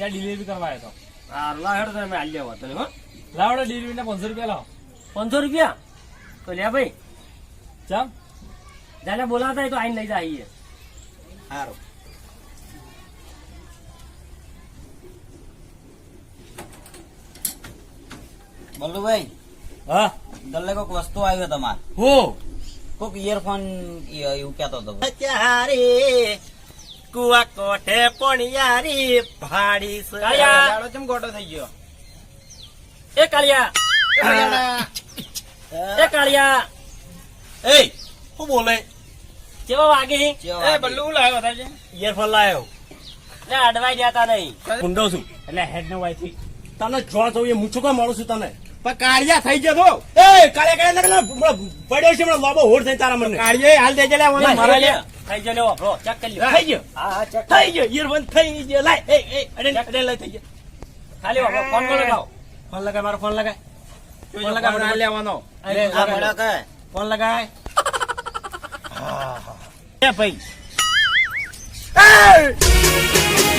ત્યાં ડિલિવરી કરવા આવ્યો હતો. હા લાહેડ તમે આલી લેવા તને હો લાવડો ડિલિવરી ના 500 રૂપિયા લાવો. 500 રૂપિયા તો લે ભાઈ ચમ જાને બોલાતા હોય તો આઈને લઈ જાય સારું બલ્લુભાઈ હા ગલ્લે કોઈક વસ્તુ આવ્યો તમારે હું કોઈક ઇયરફોન એવું કહેતો હતો ચારી કુવા કોઠે પોણિયારી ભાડી કાળિયા ચમ ગોટો થઈ ગયો એ કાળિયા એ કાળિયા એ શું બોલે કેવો વાગે એ બલ્લુ લાવ્યો હતા ઇયરફોન લાયો ને અડવાઈ જતા નહીં કુંડો છું એટલે હેડ નો વાયથી તને જો છું એ મૂછું કોઈ મળું છું તને પણ કાળિયા થઈ ગયો તો એ કાળે કાળે પડ્યો છે હમણાં લોબો હોડ થઈ તારા મને કાળિયા હાલ દેજે લે મને મારા લે થઈ ગયો લેવો બ્રો ચેક કરી લ્યો થઈ ગયો હા હા ચેક થઈ ગયો ઇયરફોન થઈ ગયો લાય એ અડે લઈ થઈ ગયો ખાલી વાપરો ફોન કોલ લગાવો ફોન લગાય મારો ફોન લગાય ફોન લગાવ લેવાનો આ મળ્યો કે ફોન લગાય એ ભાઈ એ